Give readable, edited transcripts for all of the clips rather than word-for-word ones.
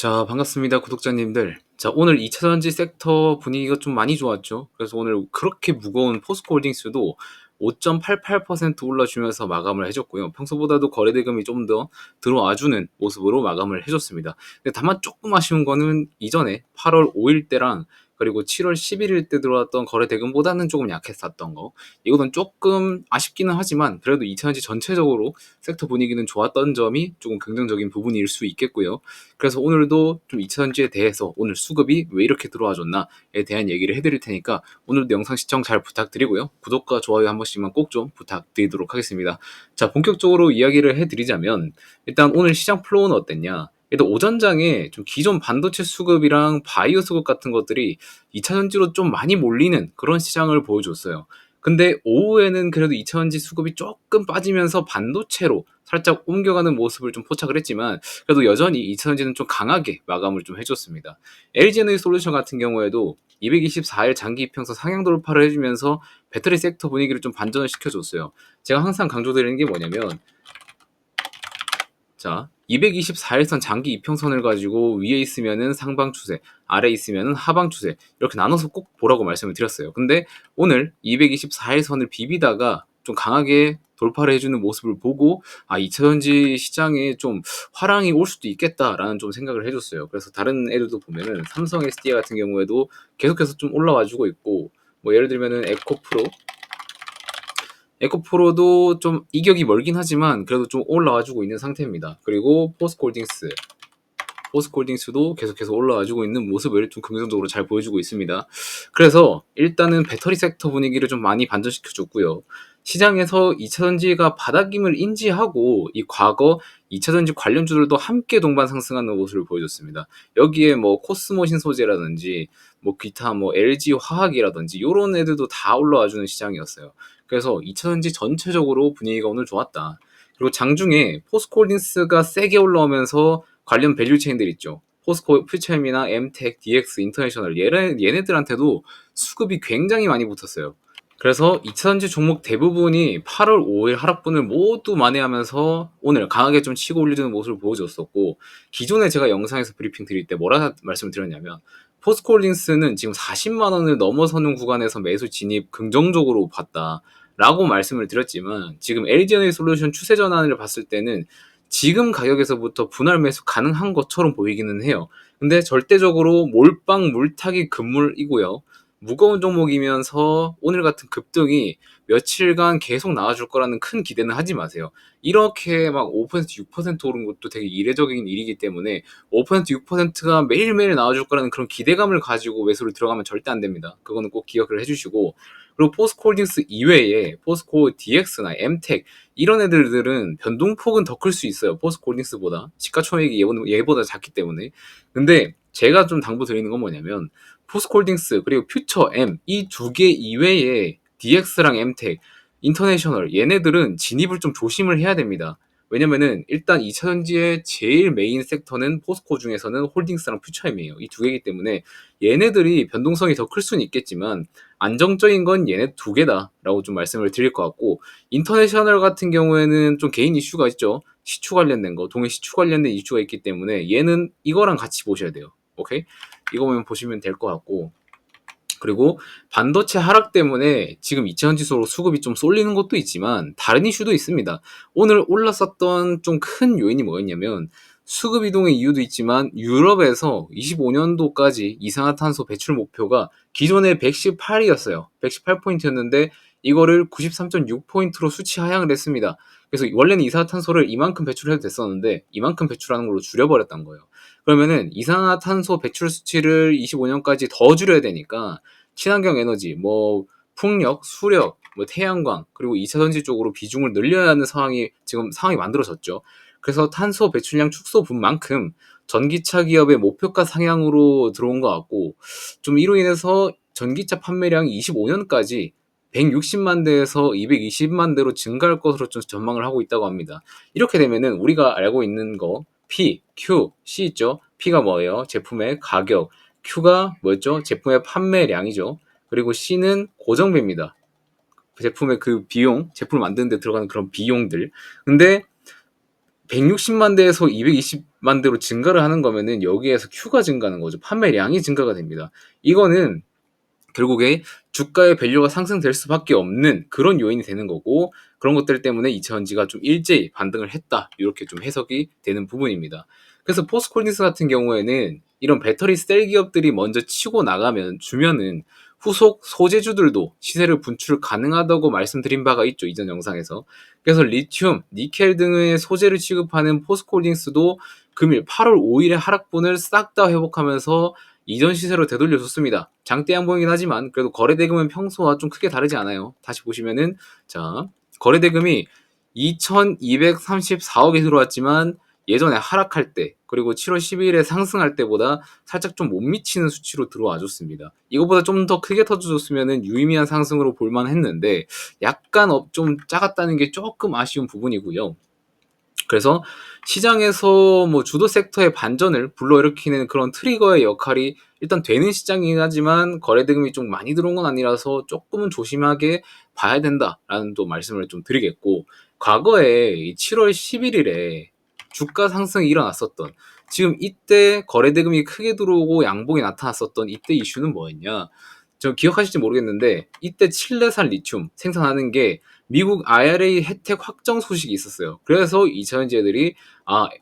자, 반갑습니다, 구독자님들. 자, 오늘 2차전지 섹터 분위기가 좀 많이 좋았죠. 그래서 오늘 그렇게 무거운 포스코홀딩스도 5.88% 올라주면서 마감을 해줬고요. 평소보다도 거래 대금이 좀 더 들어와주는 모습으로 마감을 해줬습니다. 근데 다만 조금 아쉬운 거는 이전에 8월 5일 때랑 그리고 7월 11일 때 들어왔던 거래 대금보다는 조금 약했었던 거. 이거는 조금 아쉽기는 하지만 그래도 2차전지 전체적으로 섹터 분위기는 좋았던 점이 조금 긍정적인 부분일 수 있겠고요. 그래서 오늘도 좀 2차전지에 대해서 오늘 수급이 왜 이렇게 들어와 줬나에 대한 얘기를 해드릴 테니까 오늘도 영상 시청 잘 부탁드리고요. 구독과 좋아요 한 번씩만 꼭 좀 부탁드리도록 하겠습니다. 자, 본격적으로 이야기를 해드리자면 일단 오늘 시장 플로우는 어땠냐? 일단 오전장에 좀 기존 반도체 수급이랑 바이오 수급 같은 것들이 2차전지로 좀 많이 몰리는 그런 시장을 보여줬어요. 근데 오후에는 그래도 2차전지 수급이 조금 빠지면서 반도체로 살짝 옮겨가는 모습을 좀 포착을 했지만 그래도 여전히 2차전지는 좀 강하게 마감을 좀 해줬습니다. LG에너지솔루션 같은 경우에도 224일 장기 이평선 상향 돌파를 해주면서 배터리 섹터 분위기를 좀 반전을 시켜줬어요. 제가 항상 강조드리는 게 뭐냐면 자, 224일선 장기 이평선을 가지고 위에 있으면은 상방 추세, 아래 있으면은 하방 추세 이렇게 나눠서 꼭 보라고 말씀을 드렸어요. 근데 오늘 224일선을 비비다가 좀 강하게 돌파를 해주는 모습을 보고 2차전지 시장에 좀 화랑이 올 수도 있겠다라는 좀 생각을 해줬어요. 그래서 다른 애들도 보면은 삼성 SDI 같은 경우에도 계속해서 좀 올라와주고 있고 뭐 예를 들면은 에코프로도 좀 이격이 멀긴 하지만 그래도 좀 올라와주고 있는 상태입니다. 그리고 포스코홀딩스도 계속해서 올라와주고 있는 모습을 좀 긍정적으로 잘 보여주고 있습니다. 그래서 일단은 배터리 섹터 분위기를 좀 많이 반전시켜줬고요. 시장에서 2차전지가 바닥임을 인지하고 이 과거 2차전지 관련주들도 함께 동반 상승하는 모습을 보여줬습니다. 여기에 뭐 코스모 신소재라든지 뭐 기타 뭐 LG 화학이라든지 이런 애들도 다 올라와주는 시장이었어요. 그래서 2차전지 전체적으로 분위기가 오늘 좋았다. 그리고 장중에 포스코홀딩스가 세게 올라오면서 관련 밸류체인들 있죠. 포스코, 퓨처엠이나 엠텍, DX, 인터내셔널 얘네들한테도 수급이 굉장히 많이 붙었어요. 그래서 2차전지 종목 대부분이 8월 5일 하락분을 모두 만회하면서 오늘 강하게 좀 치고 올리는 모습을 보여줬었고 기존에 제가 영상에서 브리핑 드릴 때 뭐라 말씀을 드렸냐면 포스코홀딩스는 지금 40만 원을 넘어서는 구간에서 매수 진입 긍정적으로 봤다. 라고 말씀을 드렸지만 지금 LG에너지솔루션 추세 전환을 봤을 때는 지금 가격에서부터 분할 매수 가능한 것처럼 보이기는 해요. 근데 절대적으로 몰빵 물타기 금물이고요. 무거운 종목이면서 오늘 같은 급등이 며칠간 계속 나와줄 거라는 큰 기대는 하지 마세요. 이렇게 막 5%, 6% 오른 것도 되게 이례적인 일이기 때문에 5%, 6%가 매일매일 나와줄 거라는 그런 기대감을 가지고 매수를 들어가면 절대 안 됩니다. 그거는 꼭 기억을 해주시고 그리고 포스코홀딩스 이외에 포스코 DX나 엠텍 이런 애들은 변동폭은 더 클 수 있어요. 포스코홀딩스보다 시가총액이 얘보다 작기 때문에. 근데 제가 좀 당부 드리는 건 뭐냐면 포스코홀딩스 그리고 퓨처엠 이 두 개 이외에 DX랑 엠텍, 인터내셔널 얘네들은 진입을 좀 조심을 해야 됩니다. 왜냐면은 일단 2차전지의 제일 메인 섹터는 포스코 중에서는 홀딩스랑 퓨처엠이에요. 이 두 개이기 때문에 얘네들이 변동성이 더 클 수는 있겠지만 안정적인 건 얘네 두 개다라고 좀 말씀을 드릴 것 같고 인터내셔널 같은 경우에는 좀 개인 이슈가 있죠. 시추 관련된 거, 동해 시추 관련된 이슈가 있기 때문에 얘는 이거랑 같이 보셔야 돼요. 오케이? 이거만 보시면 될 것 같고 그리고 반도체 하락 때문에 지금 2차전지소로 수급이 좀 쏠리는 것도 있지만 다른 이슈도 있습니다. 오늘 올랐었던 좀 큰 요인이 뭐였냐면 수급 이동의 이유도 있지만 유럽에서 25년도까지 이산화탄소 배출 목표가 기존에 118이었어요. 118포인트였는데 이거를 93.6포인트로 수치 하향을 했습니다. 그래서 원래는 이산화탄소를 이만큼 배출해도 됐었는데 이만큼 배출하는 걸로 줄여버렸던 거예요. 그러면은 이산화탄소 배출 수치를 25년까지 더 줄여야 되니까 친환경 에너지, 뭐 풍력, 수력, 뭐 태양광 그리고 2차 전지 쪽으로 비중을 늘려야 하는 상황이 만들어졌죠. 그래서 탄소 배출량 축소분 만큼 전기차 기업의 목표가 상향으로 들어온 것 같고 좀 이로 인해서 전기차 판매량이 25년까지 160만 대에서 220만 대로 증가할 것으로 좀 전망을 하고 있다고 합니다. 이렇게 되면은 우리가 알고 있는 거 P, Q, C 있죠? P가 뭐예요? 제품의 가격, Q가 뭐였죠? 제품의 판매량이죠. 그리고 C는 고정비입니다. 제품의 그 비용, 제품을 만드는 데 들어가는 그런 비용들. 근데 160만 대에서 220만 대로 증가를 하는 거면은 여기에서 Q가 증가하는 거죠. 판매량이 증가가 됩니다. 이거는 결국에 주가의 밸류가 상승될 수밖에 없는 그런 요인이 되는 거고, 그런 것들 때문에 이차전지가 좀 일제히 반등을 했다, 이렇게 좀 해석이 되는 부분입니다. 그래서 포스코홀딩스 같은 경우에는 이런 배터리 셀 기업들이 먼저 치고 나가면 주면은 후속 소재주들도 시세를 분출 가능하다고 말씀드린 바가 있죠, 이전 영상에서. 그래서 리튬, 니켈 등의 소재를 취급하는 포스코홀딩스도 금일 8월 5일의 하락분을 싹 다 회복하면서 이전 시세로 되돌려줬습니다. 장대 양봉이긴 하지만 그래도 거래대금은 평소와 좀 크게 다르지 않아요. 다시 보시면은, 자, 거래대금이 2234억이 들어왔지만 예전에 하락할 때, 그리고 7월 12일에 상승할 때보다 살짝 좀 못 미치는 수치로 들어와 줬습니다. 이거보다 좀 더 크게 터져줬으면 유의미한 상승으로 볼만 했는데 약간 좀 작았다는 게 조금 아쉬운 부분이고요. 그래서 시장에서 뭐 주도 섹터의 반전을 불러일으키는 그런 트리거의 역할이 일단 되는 시장이긴 하지만 거래 대금이 좀 많이 들어온 건 아니라서 조금은 조심하게 봐야 된다라는 또 말씀을 좀 드리겠고, 과거에 7월 11일에 주가 상승이 일어났었던, 지금 이때 거래 대금이 크게 들어오고 양봉이 나타났었던 이때 이슈는 뭐였냐? 저 기억하실지 모르겠는데 이때 칠레산 리튬 생산하는 게 미국 IRA 혜택 확정 소식이 있었어요. 그래서 이차전지들이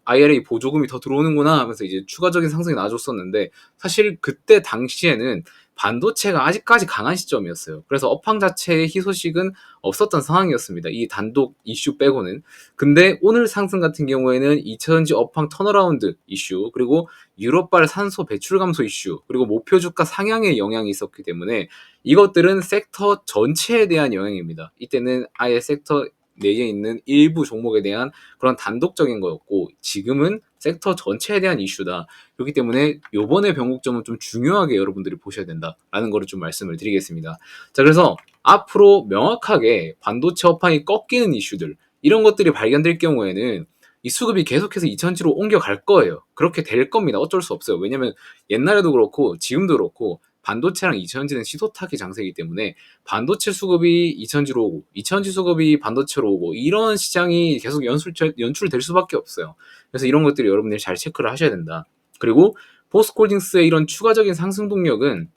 IRA 보조금이 더 들어오는구나 하면서 이제 추가적인 상승이 나와줬었는데, 사실 그때 당시에는 반도체가 아직까지 강한 시점이었어요. 그래서 업황 자체의 희소식은 없었던 상황이었습니다. 이 단독 이슈 빼고는. 근데 오늘 상승 같은 경우에는 이차전지 업황 턴어라운드 이슈, 그리고 유럽발 산소 배출 감소 이슈, 그리고 목표 주가 상향의 영향이 있었기 때문에 이것들은 섹터 전체에 대한 영향입니다. 이때는 아예 섹터 내에 있는 일부 종목에 대한 그런 단독적인 거였고, 지금은 섹터 전체에 대한 이슈다. 그렇기 때문에 요번에 변곡점은 좀 중요하게 여러분들이 보셔야 된다라는 거를 좀 말씀을 드리겠습니다. 자, 그래서 앞으로 명확하게 반도체 업황이 꺾이는 이슈들, 이런 것들이 발견될 경우에는 이 수급이 계속해서 2000지로 옮겨갈 거예요. 그렇게 될 겁니다. 어쩔 수 없어요. 왜냐면 옛날에도 그렇고 지금도 그렇고 반도체랑 2000지는 시도타기 장세이기 때문에 반도체 수급이 2000지로 오고 2000지 수급이 반도체로 오고 이런 시장이 계속 연출될 수밖에 없어요. 그래서 이런 것들이 여러분들이 잘 체크를 하셔야 된다. 그리고 포스코홀딩스의 이런 추가적인 상승 동력은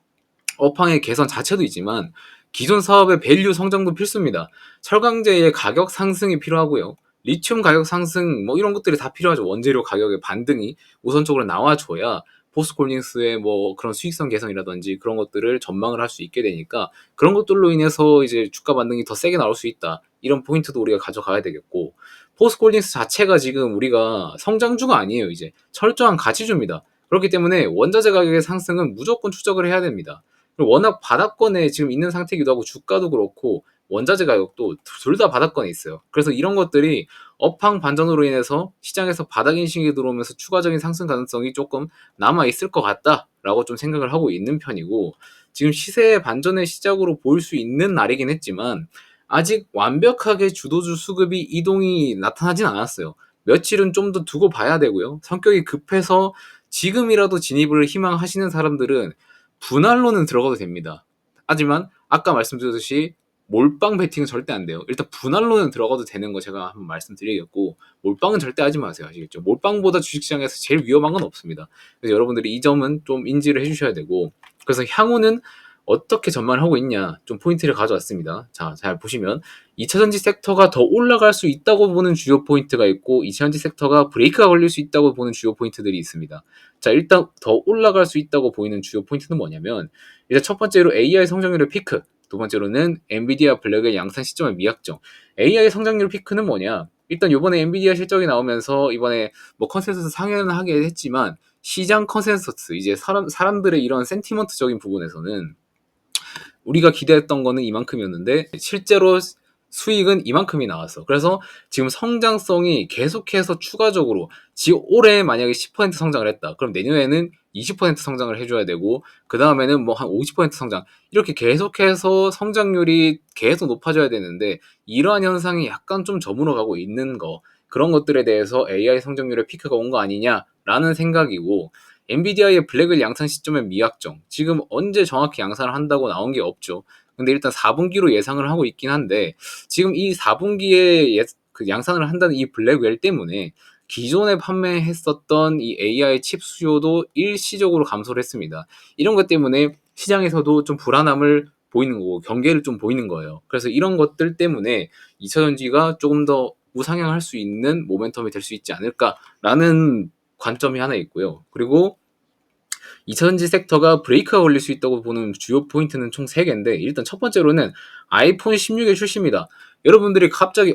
업황의 개선 자체도 있지만 기존 사업의 밸류 성장도 필수입니다. 철강제의 가격 상승이 필요하고요. 리튬 가격 상승 뭐 이런 것들이 다 필요하죠. 원재료 가격의 반등이 우선적으로 나와줘야 포스코홀딩스의 뭐 그런 수익성 개선이라든지 그런 것들을 전망을 할 수 있게 되니까, 그런 것들로 인해서 이제 주가 반등이 더 세게 나올 수 있다. 이런 포인트도 우리가 가져가야 되겠고, 포스코홀딩스 자체가 지금 우리가 성장주가 아니에요. 이제 철저한 가치주입니다. 그렇기 때문에 원자재 가격의 상승은 무조건 추적을 해야 됩니다. 워낙 바닥권에 지금 있는 상태이기도 하고 주가도 그렇고 원자재 가격도 둘 다 바닥권에 있어요. 그래서 이런 것들이 업황 반전으로 인해서 시장에서 바닥 인식이 들어오면서 추가적인 상승 가능성이 조금 남아 있을 것 같다라고 좀 생각을 하고 있는 편이고, 지금 시세의 반전의 시작으로 보일 수 있는 날이긴 했지만 아직 완벽하게 주도주 수급이 이동이 나타나진 않았어요. 며칠은 좀 더 두고 봐야 되고요. 성격이 급해서 지금이라도 진입을 희망하시는 사람들은 분할로는 들어가도 됩니다. 하지만 아까 말씀드렸듯이 몰빵 베팅은 절대 안 돼요. 일단 분할로는 들어가도 되는 거 제가 한번 말씀드리겠고, 몰빵은 절대 하지 마세요. 아시겠죠? 몰빵보다 주식시장에서 제일 위험한 건 없습니다. 그래서 여러분들이 이 점은 좀 인지를 해주셔야 되고, 그래서 향후는 어떻게 전망을 하고 있냐 좀 포인트를 가져왔습니다. 자, 잘 보시면 2차전지 섹터가 더 올라갈 수 있다고 보는 주요 포인트가 있고 2차전지 sek터가 브레이크가 걸릴 수 있다고 보는 주요 포인트들이 있습니다. 자, 일단 더 올라갈 수 있다고 보이는 주요 포인트는 뭐냐면, 일단 첫 번째로 AI 성장률의 피크, 두 번째로는 엔비디아 블랙의 양산 시점의 미약정. AI 성장률 피크는 뭐냐? 일단 이번에 엔비디아 실적이 나오면서 이번에 뭐 컨센서스 상회는 하게 했지만 시장 컨센서스, 이제 사람들의 이런 센티먼트적인 부분에서는 우리가 기대했던 거는 이만큼이었는데 실제로 수익은 이만큼이 나왔어. 그래서 지금 성장성이 계속해서 추가적으로, 지금 올해 만약에 10% 성장을 했다. 그럼 내년에는 20% 성장을 해줘야 되고, 그 다음에는 뭐 한 50% 성장, 이렇게 계속해서 성장률이 계속 높아져야 되는데 이러한 현상이 약간 좀 저물어 가고 있는 거, 그런 것들에 대해서 AI 성장률의 피크가 온 거 아니냐라는 생각이고, 엔비디아의 블랙을 양산 시점의 미약정, 지금 언제 정확히 양산을 한다고 나온 게 없죠. 근데 일단 4분기로 예상을 하고 있긴 한데, 지금 이 4분기에 그 양산을 한다는 이 블랙웰 때문에 기존에 판매했었던 이 AI 칩 수요도 일시적으로 감소를 했습니다. 이런 것 때문에 시장에서도 좀 불안함을 보이는 거고 경계를 좀 보이는 거예요. 그래서 이런 것들 때문에 2차전지가 조금 더 우상향할 수 있는 모멘텀이 될 수 있지 않을까라는 관점이 하나 있고요. 그리고 2차전지 섹터가 브레이크가 걸릴 수 있다고 보는 주요 포인트는 총 3개인데, 일단 첫 번째로는 아이폰 16의 출시입니다. 여러분들이 갑자기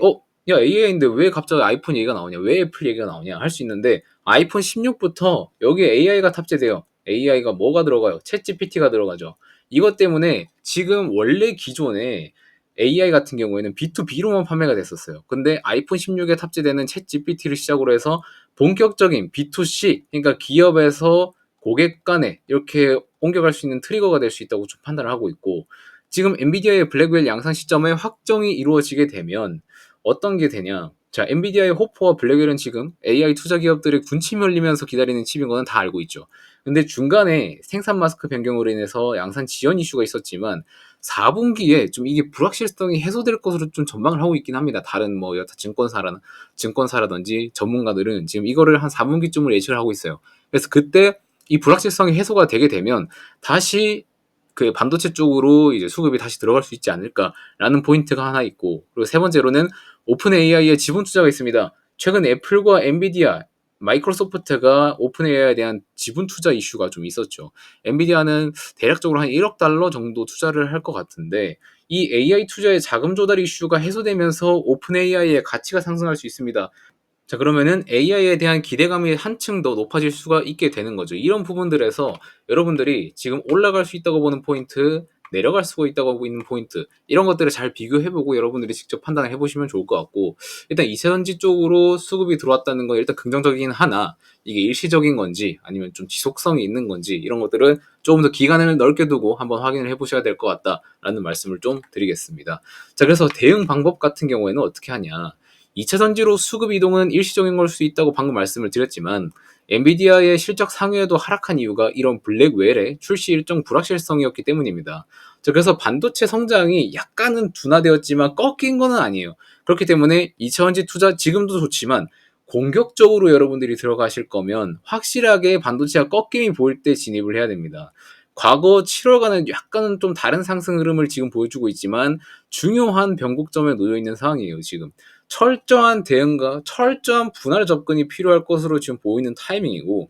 야 AI인데 왜 갑자기 아이폰 얘기가 나오냐, 왜 애플 얘기가 나오냐 할 수 있는데, 아이폰 16부터 여기에 AI가 탑재돼요. AI가 뭐가 들어가요? 챗GPT가 들어가죠. 이것 때문에 지금 원래 기존에 AI 같은 경우에는 B2B로만 판매가 됐었어요. 근데 아이폰 16에 탑재되는 챗GPT를 시작으로 해서 본격적인 B2C, 그러니까 기업에서 고객 간에 이렇게 옮겨갈 수 있는 트리거가 될 수 있다고 좀 판단을 하고 있고, 지금 엔비디아의 블랙웰 양산 시점에 확정이 이루어지게 되면 어떤 게 되냐. 자, 엔비디아의 호퍼와 블랙웰은 지금 AI 투자 기업들의 군침이 흘리면서 기다리는 칩인 거는 다 알고 있죠. 근데 중간에 생산 마스크 변경으로 인해서 양산 지연 이슈가 있었지만 4분기에 좀 이게 불확실성이 해소될 것으로 좀 전망을 하고 있긴 합니다. 다른 뭐 여타 증권사라든지 전문가들은 지금 이거를 한 4분기쯤을 예측을 하고 있어요. 그래서 그때 이 불확실성이 해소가 되게 되면 다시 그 반도체 쪽으로 이제 수급이 다시 들어갈 수 있지 않을까라는 포인트가 하나 있고, 그리고 세 번째로는 오픈 AI의 지분 투자가 있습니다. 최근 애플과 엔비디아, 마이크로소프트가 오픈 AI에 대한 지분 투자 이슈가 좀 있었죠. 엔비디아는 대략적으로 한 1억 달러 정도 투자를 할 것 같은데, 이 AI 투자의 자금 조달 이슈가 해소되면서 오픈 AI의 가치가 상승할 수 있습니다. 자, 그러면은 AI에 대한 기대감이 한층 더 높아질 수가 있게 되는 거죠. 이런 부분들에서 여러분들이 지금 올라갈 수 있다고 보는 포인트, 내려갈 수가 있다고 보고 있는 포인트, 이런 것들을 잘 비교해보고 여러분들이 직접 판단을 해보시면 좋을 것 같고, 일단 이차전지 쪽으로 수급이 들어왔다는 건 일단 긍정적이긴 하나, 이게 일시적인 건지 아니면 좀 지속성이 있는 건지, 이런 것들은 조금 더 기간을 넓게 두고 한번 확인을 해보셔야 될 것 같다라는 말씀을 좀 드리겠습니다. 자, 그래서 대응 방법 같은 경우에는 어떻게 하냐. 2차 전지로 수급 이동은 일시적인 걸 수 있다고 방금 말씀을 드렸지만, 엔비디아의 실적 상위에도 하락한 이유가 이런 블랙웰의 출시 일정 불확실성이었기 때문입니다. 자, 그래서 반도체 성장이 약간은 둔화되었지만 꺾인 건 아니에요. 그렇기 때문에 2차 전지 투자 지금도 좋지만 공격적으로 여러분들이 들어가실 거면 확실하게 반도체가 꺾임이 보일 때 진입을 해야 됩니다. 과거 7월과는 약간은 좀 다른 상승 흐름을 지금 보여주고 있지만 중요한 변곡점에 놓여 있는 상황이에요, 지금. 철저한 대응과 철저한 분할 접근이 필요할 것으로 지금 보이는 타이밍이고,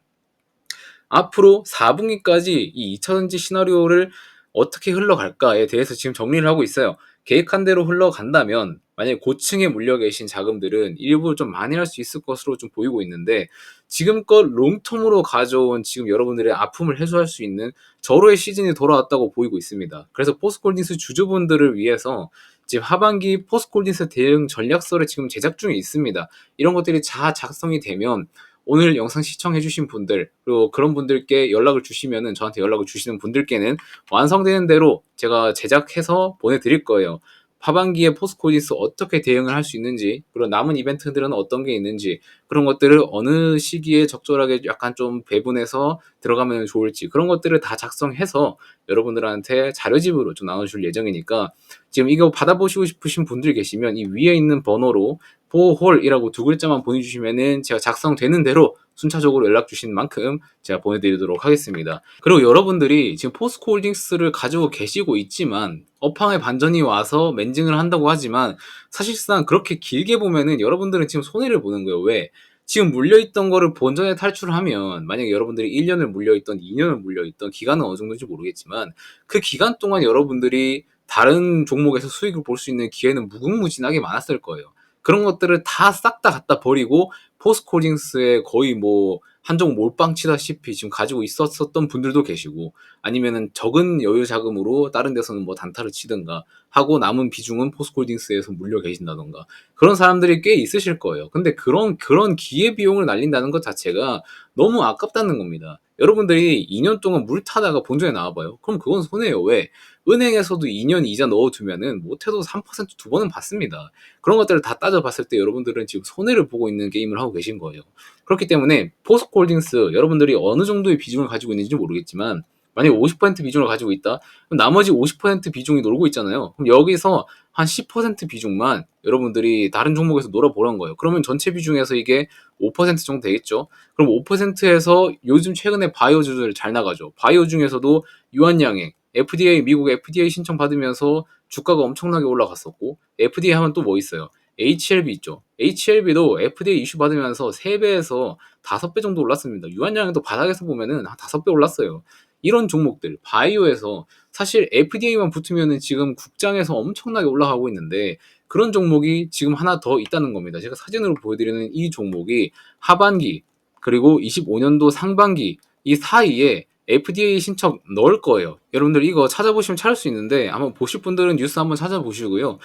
앞으로 4분기까지 이 2차전지 시나리오를 어떻게 흘러갈까에 대해서 지금 정리를 하고 있어요. 계획한 대로 흘러간다면 만약에 고층에 물려 계신 자금들은 일부 좀 만회할 수 있을 것으로 좀 보이고 있는데, 지금껏 롱텀으로 가져온 지금 여러분들의 아픔을 해소할 수 있는 절호의 시즌이 돌아왔다고 보이고 있습니다. 그래서 포스코홀딩스 주주분들을 위해서 지금 하반기 포스코홀딩스 대응 전략서를 지금 제작 중에 있습니다. 이런 것들이 다 작성이 되면 오늘 영상 시청해주신 분들, 그리고 그런 분들께 연락을 주시면은, 저한테 연락을 주시는 분들께는 완성되는 대로 제가 제작해서 보내드릴 거예요. 하반기에 포스코홀딩스 어떻게 대응을 할 수 있는지, 그리고 남은 이벤트들은 어떤 게 있는지, 그런 것들을 어느 시기에 적절하게 약간 좀 배분해서 들어가면 좋을지, 그런 것들을 다 작성해서 여러분들한테 자료집으로 좀 나눠줄 예정이니까, 지금 이거 받아보시고 싶으신 분들 계시면 이 위에 있는 번호로 보홀이라고 2글자만 보내주시면은 제가 작성되는 대로 순차적으로 연락 주신 만큼 제가 보내드리도록 하겠습니다. 그리고 여러분들이 지금 포스코홀딩스를 가지고 계시고 있지만 업황의 반전이 와서 멘징을 한다고 하지만, 사실상 그렇게 길게 보면은 여러분들은 지금 손해를 보는 거예요. 왜? 지금 물려있던 거를 본전에 탈출하면, 만약에 여러분들이 1년을 물려있던 2년을 물려있던 기간은 어느 정도인지 모르겠지만, 그 기간 동안 여러분들이 다른 종목에서 수익을 볼 수 있는 기회는 무궁무진하게 많았을 거예요. 그런 것들을 다 싹 다 갖다 버리고 포스코홀딩스에 거의 뭐 한종 몰빵 치다시피 지금 가지고 있었던 분들도 계시고, 아니면은 적은 여유 자금으로 다른 데서는 뭐 단타를 치든가 하고 남은 비중은 포스코홀딩스에서 물려 계신다던가, 그런 사람들이 꽤 있으실 거예요. 근데 그런 기회 비용을 날린다는 것 자체가 너무 아깝다는 겁니다. 여러분들이 2년 동안 물 타다가 본전에 나와봐요. 그럼 그건 손해예요. 왜? 은행에서도 2년 이자 넣어두면은 못해도 3% 2번은 받습니다. 그런 것들을 다 따져봤을 때 여러분들은 지금 손해를 보고 있는 게임을 하고 계신 거예요. 그렇기 때문에 포스코홀딩스 여러분들이 어느 정도의 비중을 가지고 있는지 모르겠지만, 만약에 50% 비중을 가지고 있다. 그럼 나머지 50% 비중이 놀고 있잖아요. 그럼 여기서 한 10% 비중만 여러분들이 다른 종목에서 놀아보란 거예요. 그러면 전체 비중에서 이게 5% 정도 되겠죠. 그럼 5%에서 요즘 최근에 바이오주들 잘 나가죠. 바이오 중에서도 유한양행, FDA, 미국 FDA 신청 받으면서 주가가 엄청나게 올라갔었고, FDA 하면 또 뭐 있어요? HLB 있죠. HLB도 FDA 이슈 받으면서 3배에서 5배 정도 올랐습니다. 유한양행도 바닥에서 보면은 한 5배 올랐어요. 이런 종목들, 바이오에서 사실 FDA만 붙으면은 지금 국장에서 엄청나게 올라가고 있는데, 그런 종목이 지금 하나 더 있다는 겁니다. 제가 사진으로 보여드리는 이 종목이 하반기, 그리고 25년도 상반기 이 사이에 FDA 신청 넣을 거예요. 여러분들 이거 찾아보시면 찾을 수 있는데, 아마 보실 분들은 뉴스 한번 찾아보시고요.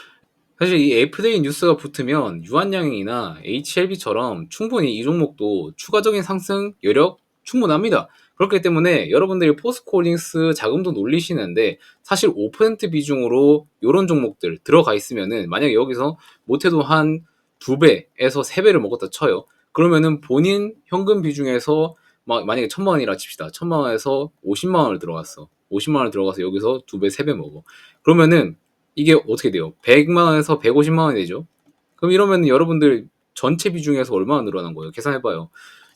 사실 이 FDA 뉴스가 붙으면 유한양행이나 HLB처럼 충분히 이 종목도 추가적인 상승 여력 충분합니다. 그렇기 때문에 여러분들이 포스코홀딩스 자금도 놀리시는데, 사실 5% 비중으로 이런 종목들 들어가 있으면은, 만약에 여기서 못해도 한 2배에서 3배를 먹었다 쳐요. 그러면은 본인 현금 비중에서 만약에 1,000만 원이라 칩시다. 1,000만 원에서 50만 원을 들어갔어. 50만 원을 들어가서 여기서 2배, 3배 먹어. 그러면은 이게 어떻게 돼요? 100만 원에서 150만 원이 되죠. 그럼 이러면 여러분들 전체 비중에서 얼마나 늘어난 거예요? 계산해봐요.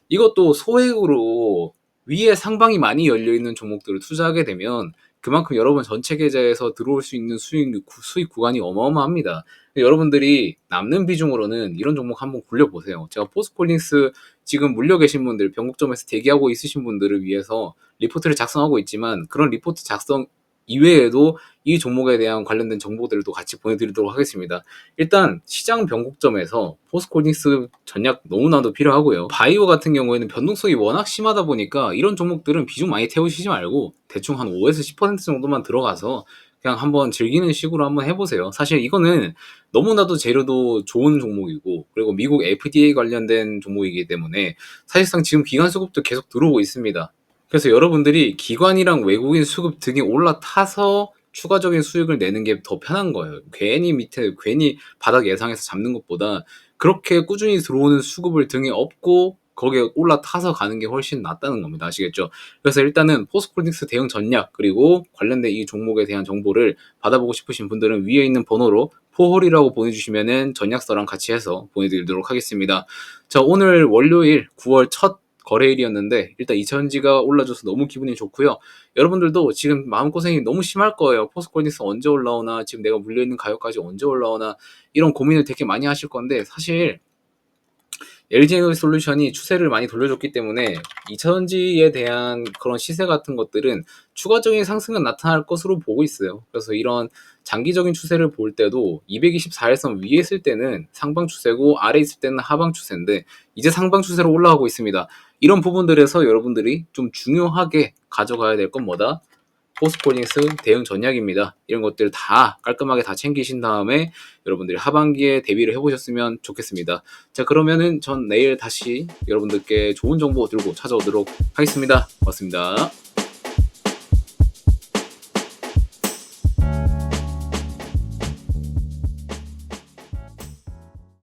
이것도 소액으로 위에 상방이 많이 열려있는 종목들을 투자하게 되면 그만큼 여러분 전체 계좌에서 들어올 수 있는 수익 구간이 어마어마합니다. 여러분들이 남는 비중으로는 이런 종목 한번 굴려보세요. 제가 포스코홀딩스 지금 물려 계신 분들, 변곡점에서 대기하고 있으신 분들을 위해서 리포트를 작성하고 있지만, 그런 리포트 작성 이외에도 이 종목에 대한 관련된 정보들도 같이 보내드리도록 하겠습니다. 일단 시장 변곡점에서 포스코홀딩스 전략 너무나도 필요하고요. 바이오 같은 경우에는 변동성이 워낙 심하다 보니까 이런 종목들은 비중 많이 태우시지 말고 대충 한 5에서 10% 정도만 들어가서 그냥 한번 즐기는 식으로 한번 해보세요. 사실 이거는 너무나도 재료도 좋은 종목이고, 그리고 미국 FDA 관련된 종목이기 때문에 사실상 지금 기관 수급도 계속 들어오고 있습니다. 그래서 여러분들이 기관이랑 외국인 수급 등이 올라타서 추가적인 수익을 내는 게 더 편한 거예요. 괜히 바닥 예상해서 잡는 것보다 그렇게 꾸준히 들어오는 수급을 등에 업고 거기에 올라타서 가는 게 훨씬 낫다는 겁니다. 아시겠죠? 그래서 일단은 포스코홀딩스 대응 전략, 그리고 관련된 이 종목에 대한 정보를 받아보고 싶으신 분들은 위에 있는 번호로 포홀이라고 보내주시면은 전략서랑 같이 해서 보내드리도록 하겠습니다. 자, 오늘 월요일 9월 첫 거래일이었는데 일단 2차전지가 올라줘서 너무 기분이 좋고요. 여러분들도 지금 마음고생이 너무 심할 거예요. 포스코홀딩스 언제 올라오나, 지금 내가 물려있는 가격까지 언제 올라오나, 이런 고민을 되게 많이 하실 건데, 사실 LG에너지솔루션이 추세를 많이 돌려줬기 때문에 2차전지에 대한 그런 시세 같은 것들은 추가적인 상승은 나타날 것으로 보고 있어요. 그래서 이런 장기적인 추세를 볼 때도 224일선 위에 있을 때는 상방 추세고 아래 있을 때는 하방 추세인데, 이제 상방 추세로 올라가고 있습니다. 이런 부분들에서 여러분들이 좀 중요하게 가져가야 될 건 뭐다? 포스코홀딩스 대응 전략입니다. 이런 것들 다 깔끔하게 다 챙기신 다음에 여러분들이 하반기에 대비를 해보셨으면 좋겠습니다. 자, 그러면은 전 내일 다시 여러분들께 좋은 정보 들고 찾아오도록 하겠습니다. 고맙습니다.